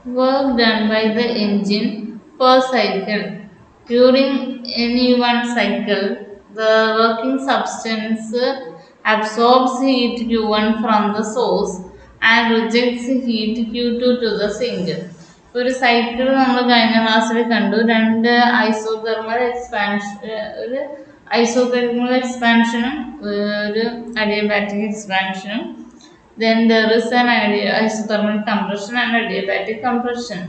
Work done by the engine per cycle. During any one cycle, the working substance absorbs heat Q1 from the source and rejects heat Q2 to the sink. ഒരു cycle നമ്മൾ കഴിഞ്ഞ ക്ലാസ്സിൽ കണ്ടു. രണ്ട് isothermal expansion, ഒരു isothermal എക്സ്പാൻഷനും ഒരു adiabatic എക്സ്പാൻഷനും. Then there is an isothermal compression and adiabatic compression.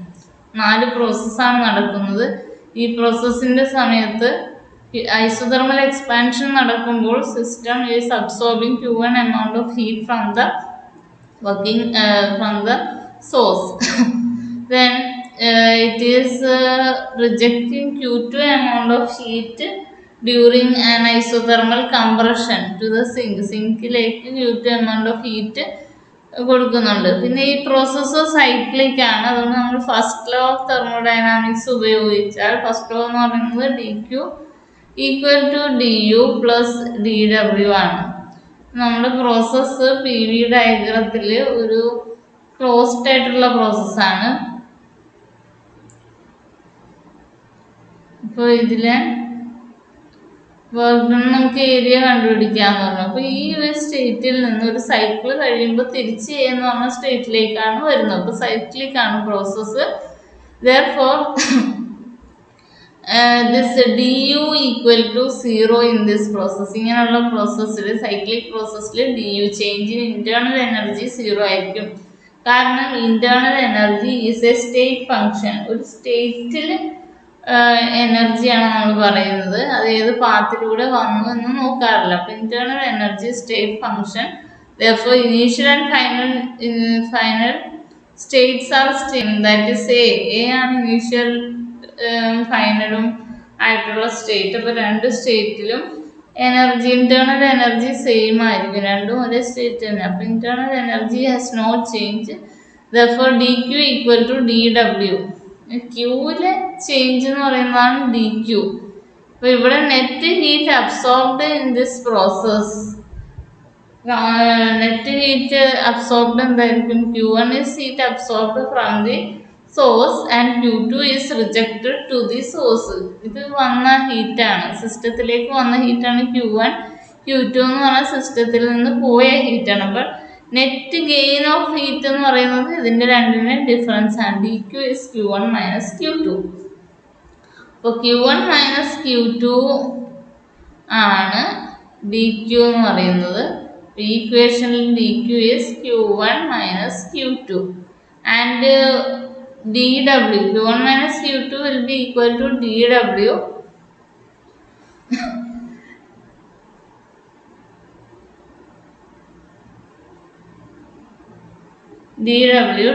4 പ്രോസസ്സാണ് നടക്കുന്നത്. ഈ പ്രോസസ്സിൻ്റെ സമയത്ത് ഐസോതെർമൽ എക്സ്പാൻഷൻ നടക്കുമ്പോൾ system is absorbing Q1 amount of heat from the working from the source. Then it is rejecting Q2 amount of heat during an isothermal compression to the sink. സിങ്കിലേക്ക് Q2 amount of heat കൊടുക്കുന്നുണ്ട്. പിന്നെ ഈ process cyclic ആണ്. അതുകൊണ്ട് നമ്മൾ first law of thermodynamics ഉപയോഗിച്ചാൽ first law എന്ന് പറയുന്നത് dQ equal to du plus dW ആണ്. നമ്മുടെ പ്രോസസ്സ് പി വി ഡയഗ്രത്തിൽ ഒരു ക്ലോസ്ഡ് ആയിട്ടുള്ള പ്രോസസ്സാണ്. ഇപ്പോൾ ഇതിലെ വർക്ക് ഡൺ നമുക്ക് ഏരിയ കണ്ടുപിടിക്കാന്ന് പറഞ്ഞു. അപ്പോൾ ഈ ഒരു സ്റ്റേറ്റിൽ നിന്ന് ഒരു സൈക്കിൾ കഴിയുമ്പോൾ തിരിച്ച് എന്ന് പറഞ്ഞ സ്റ്റേറ്റിലേക്കാണ് വരുന്നത്. അപ്പോൾ സൈക്ലിക് ആണ് process. therefore this du equal to 0 in this process. ഇങ്ങനെയുള്ള പ്രോസസ്സിൽ സൈക്ലിക് പ്രോസസ്സിൽ du change in internal energy 0 ആയിരിക്കും. കാരണം internal energy is a state function. ഒരു സ്റ്റേറ്റിൽ എനർജിയാണ് നമ്മൾ പറയുന്നത്. അത് ഏത് പാത്തിലൂടെ വന്നു എന്ന് നോക്കാറില്ല. അപ്പോൾ internal energy state function. therefore initial and final states are same. that is a ആണ് ഇനീഷ്യൽ ഫൈനലും ആയിട്ടുള്ള സ്റ്റേറ്റ്. അപ്പോൾ രണ്ട് സ്റ്റേറ്റിലും എനർജി ഇന്റേണൽ എനർജി സെയിം ആയിരിക്കും. രണ്ടും ഒരേ സ്റ്റേറ്റ് തന്നെ. അപ്പോൾ internal energy has no change. therefore dq equal to dw. ക്യൂവിലെ ചേഞ്ച് എന്ന് പറയുന്നതാണ് dq. അപ്പോൾ ഇവിടെ net heat absorbed in this process. Net heat absorbed എന്തായിരിക്കും? Q1 is heat absorbed from the source and Q2 is rejected to the source. ഇത് വന്ന ഹീറ്റാണ്, സിസ്റ്റത്തിലേക്ക് വന്ന ഹീറ്റാണ് Q1. Q2 എന്ന് പറഞ്ഞാൽ സിസ്റ്റത്തിൽ നിന്ന് പോയ ഹീറ്റാണ്. അപ്പോൾ നെറ്റ് ഗെയിൻ ഓഫ് ഹീറ്റ് എന്ന് പറയുന്നത് ഇതിൻ്റെ രണ്ടിൻ്റെ ഡിഫറൻസ് ആണ്. dq is Q1 minus Q2. അപ്പോൾ Q1 മൈനസ് Q2 ആണ് dq എന്ന് പറയുന്നത്. ഈ ഇക്വേഷനിൽ dq is Q1 minus Q2 and dw Q1 minus Q2 will be equal to dw dw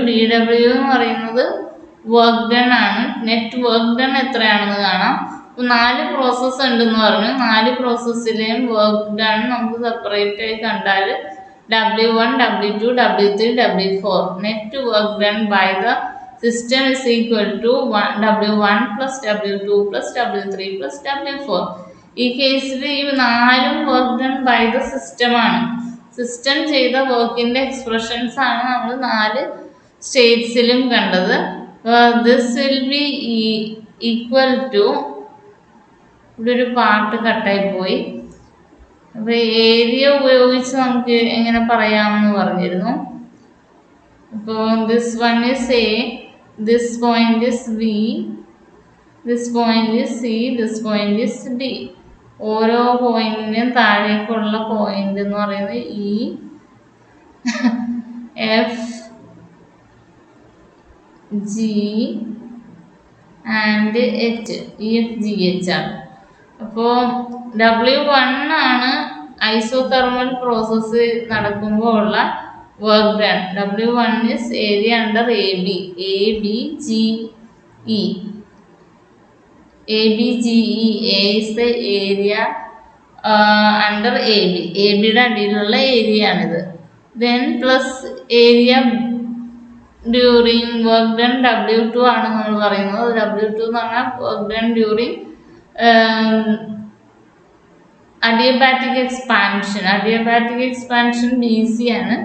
എന്ന് പറയുന്നത് വർക്ക് ഡൺ ആണ്. നെറ്റ് വർക്ക് ഡൺ എത്രയാണെന്ന് കാണാം. അപ്പോൾ 4 പ്രോസസ്സ് ഉണ്ടെന്ന് പറഞ്ഞു. 4 പ്രോസസ്സിലെയും വർക്ക് ഡൺ നമുക്ക് സെപ്പറേറ്റ് ആയി കണ്ടാൽ W1, W2, W3, W4. Net work done by the system is equal to W1 plus W2 plus W3 plus W4. ഈ കേസിൽ ഈ 4 work done by the system ആണ്. സിസ്റ്റം ചെയ്ത വർക്കിൻ്റെ എക്സ്പ്രഷൻസ് ആണ് നമ്മൾ 4 സ്റ്റേറ്റ്സിലും കണ്ടത്. This will be equal to, ഇവിടെ ഒരു പാർട്ട് കട്ടായി പോയി. അപ്പോൾ ഏരിയ ഉപയോഗിച്ച് നമുക്ക് എങ്ങനെ പറയാമെന്ന് പറഞ്ഞിരുന്നു. അപ്പോൾ this one is A, this point is B, this point is C, this point is D. ഓരോ പോയിന്റിനും താഴേക്കുള്ള പോയിന്റ് എന്ന് പറയുന്നത് E, F, G and H. EF, GH ആണ്. അപ്പോൾ W1 ആണ് ഐസോതെർമൽ പ്രോസസ്സ് നടക്കുമ്പോൾ ഉള്ള work done. W1 is area under AB. ABGE. ABGE. A is the area under AB. ABയുടെ അടിയിലുള്ള ഏരിയ ആണിത്. Then plus area during work done W2 ആണ് നമ്മൾ പറയുന്നത്. W2 എന്ന് പറഞ്ഞാൽ work done during adiabatic expansion. Adiabatic expansion BC ആണ്.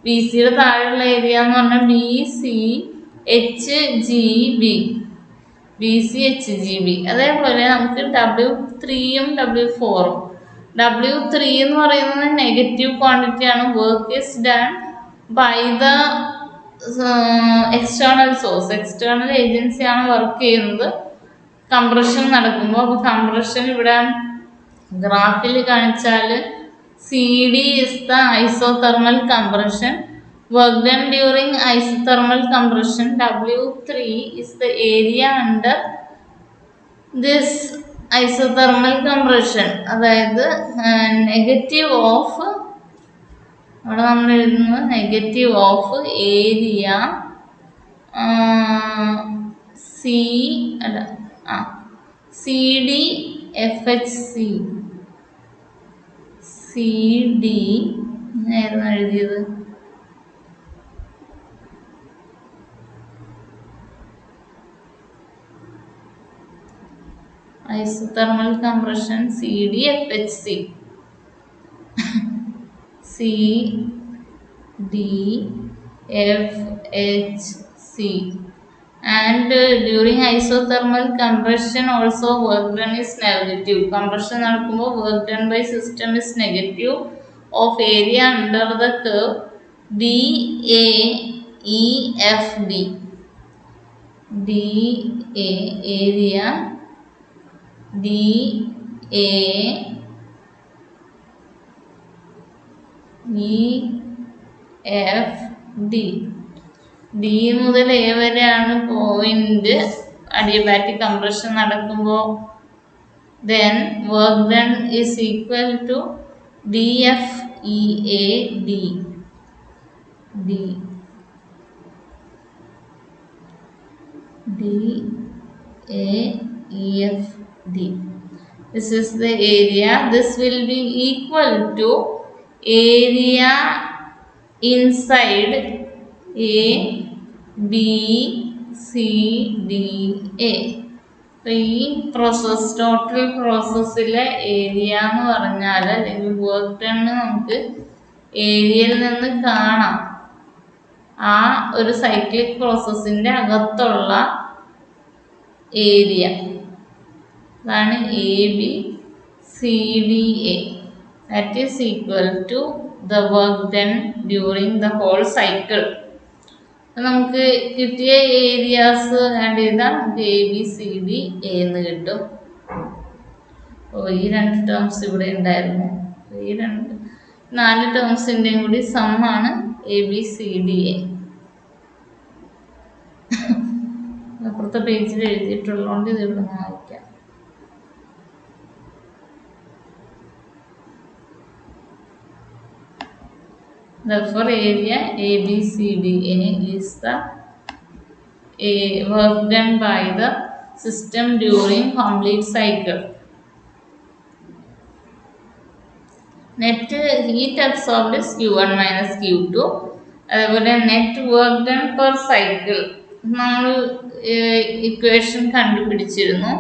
B സിയുടെ താഴെയുള്ള ഏരിയ എന്ന് പറഞ്ഞാൽ ബി സി HGB, BCHGB. അതേപോലെ നമുക്ക് W3യും W4ഉം. W3 എന്ന് പറയുന്നത് നെഗറ്റീവ് ക്വാണ്ടിറ്റി ആണ്. Work is done by the external source. External ഏജൻസിയാണ് വർക്ക് ചെയ്യുന്നത് കംപ്രഷൻ നടക്കുമ്പോൾ. അപ്പോൾ കംപ്രഷൻ ഇവിടെ ഗ്രാഫിൽ കാണിച്ചാൽ CD is the isothermal compression. Work done during isothermal compression. W3 is the area under this isothermal compression. അതായത് നെഗറ്റീവ് ഓഫ്, അവിടെ നമ്മൾ എഴുതുന്നത് negative of area CD FHC. CD ആയിരുന്നു എഴുതിയത്. Isothermal compression CD FHC. CD FHC. And during isothermal compression also work done is negative. Compression നടക്കുമ്പോൾ work done by system is negative of area under the curve DAEFD. DA area DAEFD. D മുതൽ A വരെയാണ് point adiabatic compression നടക്കുമ്പോൾ. then work done is equal to DFEAD. DAEFD. This is the area. This will be equal to area inside ABCDA. അപ്പോൾ ഈ process, total പ്രോസസ്സിലെ area എന്ന് പറഞ്ഞാൽ അല്ലെങ്കിൽ work done നമുക്ക് ഏരിയയിൽ നിന്ന് കാണാം. ആ ഒരു സൈക്ലിക് പ്രോസസ്സിൻ്റെ അകത്തുള്ള ഏരിയ അതാണ് ABCDA. That is equal to the work done during the whole cycle. നമുക്ക് കിട്ടിയ ഏരിയാസ് ആഡ് ചെയ്താൽ നമുക്ക് ABCDA എന്ന് കിട്ടും. അപ്പോൾ ഈ 2 ടേംസ് ഇവിടെ ഉണ്ടായിരുന്നു. ഈ 4 ടേംസിൻ്റെയും കൂടി സമ്മാണ് ABCDA. അപ്പുറത്തെ പേജിൽ എഴുതിയിട്ടുള്ളതുകൊണ്ട് ഇത് ഇവിടെ നിന്ന് വായിക്കാം. Therefore, area ABCDA is the work done by the system during complete cycle. Net heat absorbed is Q1 minus Q2. അതുപോലെ net work done per cycle നമ്മൾ ഇക്വേഷൻ കണ്ടുപിടിച്ചിരുന്നു.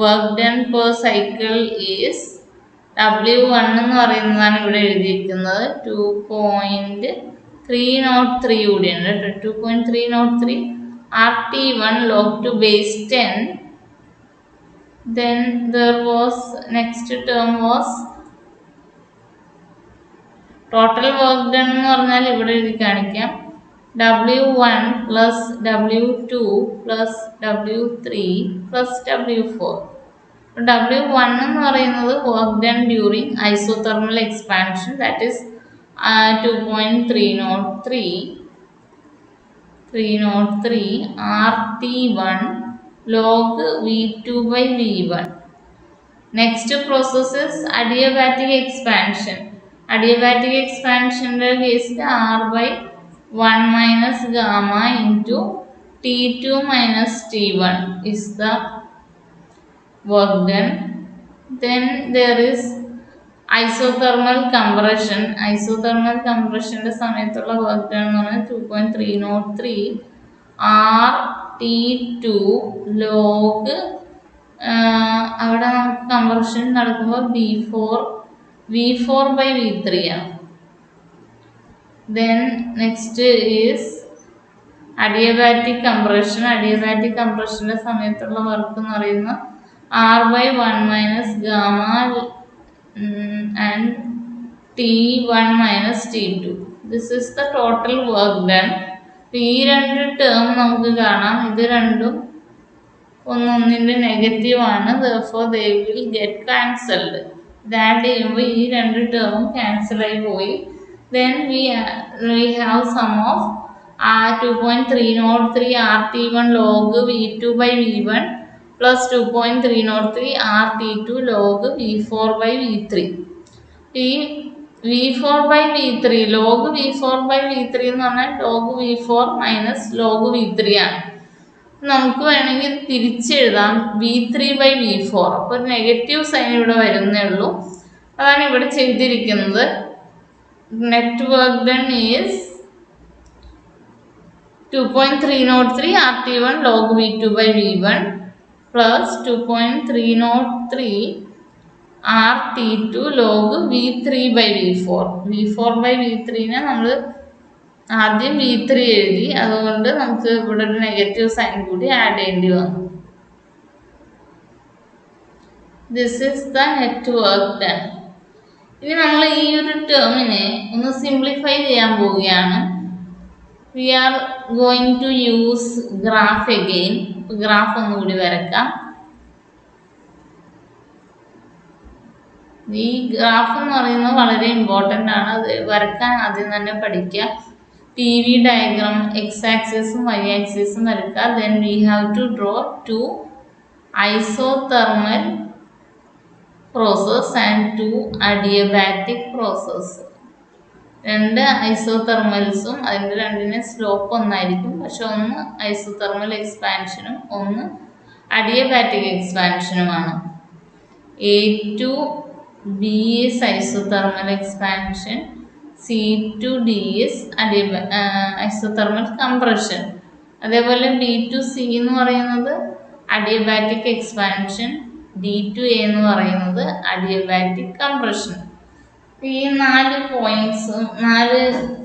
Work done per cycle is W1 എന്ന് പറയുന്നതാണ് ഇവിടെ എഴുതിയിരിക്കുന്നത്. 2.303 കൂടിയുണ്ട് കേട്ടോ. 2.303 RT1 log to base 10. Then there was next term was total work done എന്ന് പറഞ്ഞാൽ ഇവിടെ എഴുതി കാണിക്കാം. W1 plus W2 plus W3 plus W4. W1 എന്ന് പറയുന്നത് work done during isothermal expansion, that is 2.303 RT1 log V2 by V1. Next process is adiabatic expansion. Adiabatic expansion കേസിൽ R by 1 minus gamma into T2 minus T1 is the work done. Then there is isothermal compression. Isothermal compression സമയത്തുള്ള work done എന്ന് പറഞ്ഞാൽ 2.303 RT2 log അവിടെ നമുക്ക് compression നടക്കുമ്പോൾ V4 by V3 ആണ്. Then next is adiabatic കംപ്രഷൻ്റെ സമയത്തുള്ള work എന്ന് പറയുന്നത് R/1 minus gamma and T1 minus T2. This is the total work done. ഈ രണ്ട് ടേം നമുക്ക് കാണാം, ഇത് രണ്ടും ഒന്നൊന്നിൻ്റെ നെഗറ്റീവാണ്. therefore they will get cancelled. ഇതാഡ് ചെയ്യുമ്പോൾ ഈ രണ്ട് ടേമും ക്യാൻസലായി പോയി. then we have sum of 2.303 RT1 log V2 by V1 plus 2.303 RT2 log V4 by V3. ഈ V4 by V3 log V4 by V3 എന്ന് പറഞ്ഞാൽ log V4 minus log V3 ആണ്. നമുക്ക് വേണമെങ്കിൽ തിരിച്ചെഴുതാം V3 by V4. അപ്പോൾ ഒരു negative sign ഇവിടെ വരുന്നേ ഉള്ളൂ. അതാണ് ഇവിടെ ചെയ്തിരിക്കുന്നത്. Net work done is 2.303 RT1 log V2 by V1 plus 2.303 RT2 log V3 by V4. V4 by V3നെ നമ്മൾ ആദ്യം V3 എഴുതി, അതുകൊണ്ട് നമുക്ക് ഇവിടെ ഒരു നെഗറ്റീവ് സൈൻ കൂടി ആഡ് ചെയ്യേണ്ടി വന്നു. This is the net work done. ഇനി നമ്മൾ ഈ ഒരു ടേമിനെ ഒന്ന് സിംപ്ലിഫൈ ചെയ്യാൻ പോവുകയാണ്. We are going to use graph again. Graph ഒന്നുകൂടി വരക്കാം. ഈ ഗ്രാഫ് എന്ന് പറയുന്നത് വളരെ ഇമ്പോർട്ടൻ്റ് ആണ്. അത് വരക്കാൻ ആദ്യം തന്നെ പഠിക്കുക. PV ഡയഗ്രാം എക്സ് ആക്സിസും വൈ ആക്സിസും വരക്കുക. Then we have to draw two isothermal process and two adiabatic process. രണ്ട് ഐസോതെർമൽസും അതിൻ്റെ രണ്ടിന് സ്ലോപ്പ് ഒന്നായിരിക്കും, പക്ഷെ ഒന്ന് ഐസോതെർമൽ എക്സ്പാൻഷനും ഒന്ന് adiabatic എക്സ്പാൻഷനുമാണ്. A2B is isothermal expansion, C2D is isothermal compression. അതേപോലെ B2C എന്ന് പറയുന്നത് അഡിയബാറ്റിക് എക്സ്പാൻഷൻ, D2A എന്ന് പറയുന്നത് അഡിയബാറ്റിക് കംപ്രഷൻ. ഈ 4 പോയിന്റ്സും 4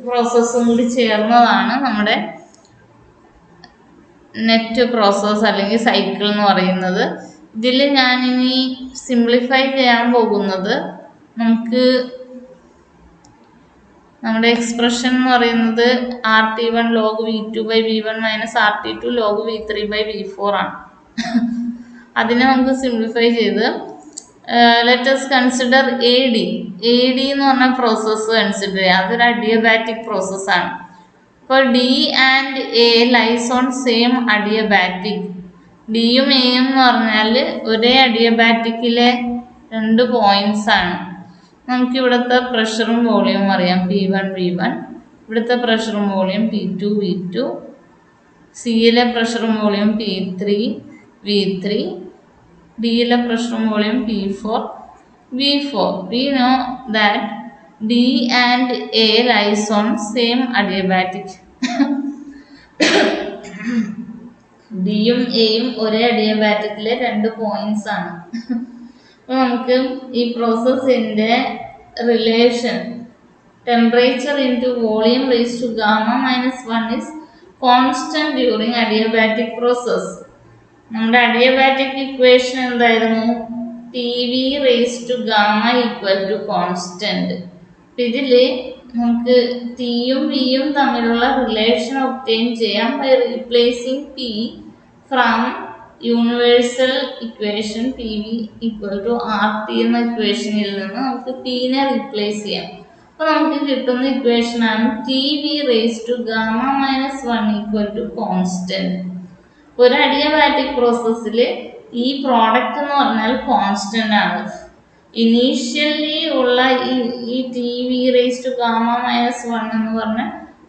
പ്രോസസ്സും കൂടി ചേർന്നതാണ് നമ്മുടെ നെറ്റ് പ്രോസസ് അല്ലെങ്കിൽ സൈക്കിൾ എന്ന് പറയുന്നത്. ഇതിൽ ഞാനിനി സിംപ്ലിഫൈ ചെയ്യാൻ പോകുന്നത്, നമുക്ക് നമ്മുടെ എക്സ്പ്രഷൻ എന്ന് പറയുന്നത് RT1 log V2 by V1 minus RT2 log V3 by V4 ആണ്. അതിനെ നമുക്ക് സിംപ്ലിഫൈ ചെയ്ത് ലെറ്റ് us കൺസിഡർ AD എന്ന് പറഞ്ഞ പ്രോസസ്സ് കൺസിഡർ ചെയ്യാം. അതൊരു അഡിയബാറ്റിക് പ്രോസസ്സാണ്. അപ്പോൾ D and A lies on same adiabatic. ഡിയും എയും എന്ന് പറഞ്ഞാൽ ഒരേ അഡിയബാറ്റിക്കിലെ 2 പോയിന്റ്സ് ആണ്. നമുക്ക് ഇവിടുത്തെ പ്രഷറും വോളിയവും അറിയാം, P1 V1. ഇവിടുത്തെ പ്രഷറും വോളിയം P2 V2. സിയിലെ പ്രഷറും വോളിയം P3 V3. ഡിയിലെ പ്രഷറും volume P4 V4. We know that D and A lies on same adiabatic. ഡിയും എയും ഒരേ അഡിയബാറ്റിക്കിലെ 2 പോയിന്റ്സ് ആണ്. അപ്പോൾ നമുക്ക് ഈ പ്രോസസ്സിൻ്റെ relation temperature into volume raise to gamma minus 1 is constant during adiabatic process. നമ്മുടെ അഡിയബാറ്റിക് ഇക്വേഷൻ എന്തായിരുന്നു? TV raise to gamma equal to constant. ഇതിൽ നമുക്ക് ടിയും വിയും തമ്മിലുള്ള റിലേഷൻ ഒബ്റ്റെയിൻ ചെയ്യാം by replacing P from universal equation PV equal to RT എന്ന ഇക്വേഷനിൽ നിന്ന് നമുക്ക് Pനെ റീപ്ലേസ് ചെയ്യാം. അപ്പോൾ നമുക്ക് കിട്ടുന്ന ഇക്വേഷനാണ് TV raise to gamma minus 1 equal to constant. ഒരു അഡിയബാറ്റിക് പ്രോസസ്സിൽ ഈ പ്രോഡക്റ്റ് എന്ന് പറഞ്ഞാൽ കോൺസ്റ്റന്റ് ആണ്. ഇനീഷ്യലി ഉള്ള ഈ TV raise to gamma minus 1 എന്ന് പറഞ്ഞ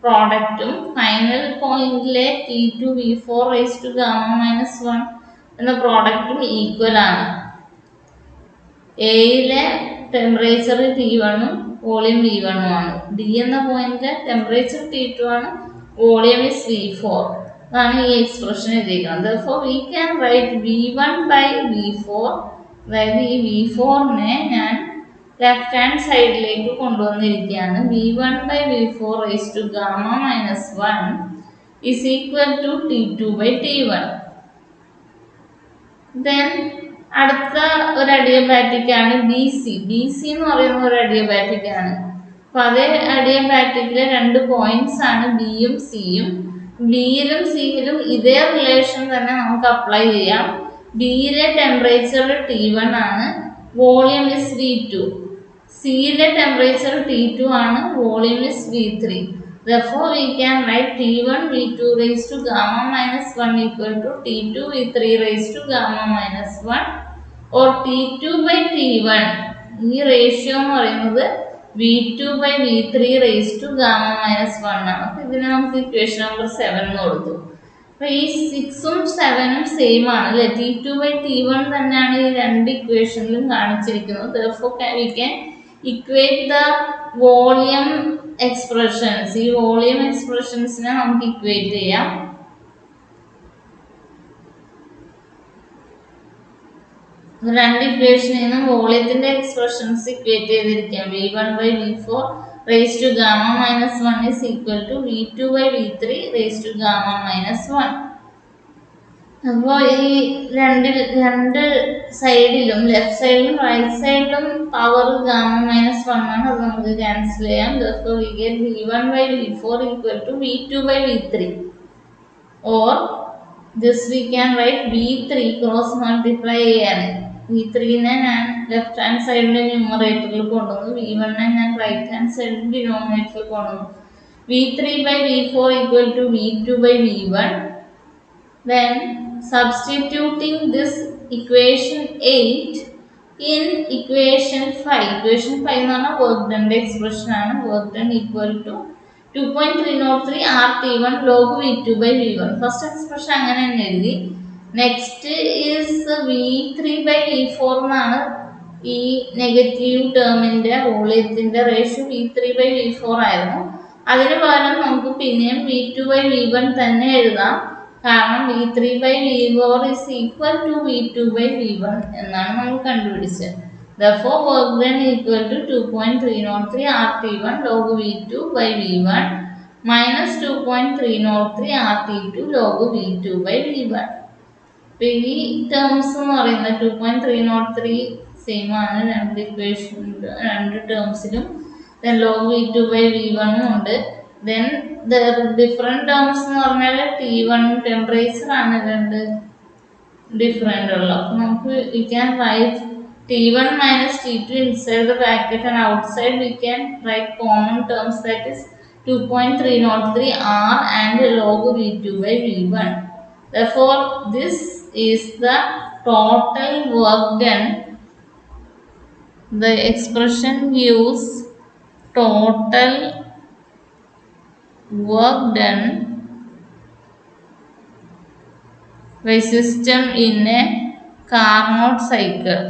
പ്രോഡക്റ്റും ഫൈനൽ പോയിന്റിലെ T2 V4 raise to gamma minus 1 എന്ന പ്രോഡക്റ്റും ഈക്വൽ ആണ്. എയിലെ ടെമ്പറേച്ചർ T1ഉം വോളിയം V1 ആണ്. ഡി എന്ന പോയിന്റിലെ ടെമ്പറേച്ചർ T2 ആണ്, വോളിയം ഇസ് V4. അതാണ് ഈ എക്സ്പ്രഷൻ എഴുതിയിരിക്കുന്നത്. Therefore we can write V1 by V4. അതായത് ഈ V4നെ ഞാൻ ലെഫ്റ്റ് ഹാൻഡ് സൈഡിലേക്ക് കൊണ്ടുവന്നിരിക്കുകയാണ്. V1 by V4 raise to gamma minus 1 is equal to T2 by T1. Then അടുത്ത ഒരു അഡിയബാറ്റിക് ആണ് ബി സി. ബി സി എന്ന് പറയുന്ന ഒരു അഡിയബാറ്റിക് ആണ്. അപ്പൊ അതേ അഡിയബാറ്റിക്കിലെ രണ്ട് പോയിന്റ്സ് ആണ് ബിയും സിയും. ബിയിലും സിയിലും ഇതേ റിലേഷൻ തന്നെ നമുക്ക് അപ്ലൈ ചെയ്യാം. ബിയിലെ ടെമ്പറേച്ചർ T1 ആണ്, വോളിയം ഇസ് V2. സിയിലെ ടെമ്പറേച്ചർ T2 ആണ്, volume is V3. Therefore, we can write T1 V2 raised to gamma minus 1 equal to T2 V3 raised to gamma minus 1 or T2 by T1. ഈ ratio എന്ന് പറയുന്നത് V2 by V3 raised to gamma minus 1 ആണ്. അപ്പോൾ ഇതിനെ നമുക്ക് equation number 7 എന്ന് കൊടുത്തു. അപ്പോൾ ഈ 6ഉം 7ഉം സെയിം ആണ് അല്ലേ. T2 by T1 തന്നെയാണ് ഈ രണ്ട് ഇക്വേഷനിലും കാണിച്ചിരിക്കുന്നത്. Therefore, we can equate the volume expressions. ഈ വോളിയം എക്സ്പ്രഷൻസിനെ നമുക്ക് ഇക്വേറ്റ് ചെയ്യാം. രണ്ട് ഇക്വേഷനിൽ നിന്നും വോളിയത്തിന്റെ എക്സ്പ്രഷൻസ് ഇക്വേറ്റ് ചെയ്തിരിക്കാം. V1 by V4 raised to gamma minus 1 is equal to V2 by V3 raised to gamma minus 1. അപ്പോൾ ഈ രണ്ട് സൈഡിലും ലെഫ്റ്റ് സൈഡിലും റൈറ്റ് സൈഡിലും പവർ ഗാമ മൈനസ് 1 ആണ്. അത് നമുക്ക് ക്യാൻസൽ ചെയ്യാം. Therefore, we get V1 by V4 equal to V2 by V3. Or this we can write V3 cross multiply ചെയ്യാൻ. V3നെ ഞാൻ ലെഫ്റ്റ് ഹാൻഡ് സൈഡിലെ ന്യൂമറേറ്ററിൽ കൊണ്ടുവന്നു, V1നെ ഞാൻ റൈറ്റ് ഹാൻഡ് സൈഡിൽ ഡിനോമിനേറ്ററിൽ കൊണ്ടുവന്നു. V3 by V4 equal to V2 by V1. Then substituting this equation 8 in equation 5. Equation 5 എന്ന് പറഞ്ഞാൽ work done expression ആണ്. Work done equal to 2.303 RT1 log V2 by V1. First expression അങ്ങനെ തന്നെ എഴുതി. Next is V3 by V4 എന്നാണ് ഈ negative ടേമിന്റെ വോളിയത്തിന്റെ റേഷ്യോ V3 by V4 ആയിരുന്നു. അതിന് പകരം നമുക്ക് പിന്നെയും V2 by V1 തന്നെ എഴുതാം. കാരണം V3 by V4 is equal to V2 by V1 എന്നാണ് നമ്മൾ കണ്ടുപിടിച്ചത്. Therefore, work done equal to 2.303 RT1 log V2 by V1 minus 2.303 RT2 log V2 by V1. അപ്പോൾ ഈ ടേംസ് എന്ന് പറയുന്നത് 2.303 സെയിം ആണ് രണ്ട് ഇക്വേഷൻ രണ്ട് ടേംസിലും. Then log V2 by V1 ഉണ്ട്. Then the different terms എന്ന് പറഞ്ഞാൽ T1 ടെമ്പറേച്ചർ ആണ് രണ്ട് ഡിഫറെൻ്റ് ഉള്ളത്. അപ്പോൾ നമുക്ക് we can write T1 minus T2 inside the bracket and outside we can write common terms, that is 2.303 R and log V2 by V1. Therefore, this is the total work done. The expression gives total work done by system in a Carnot cycle.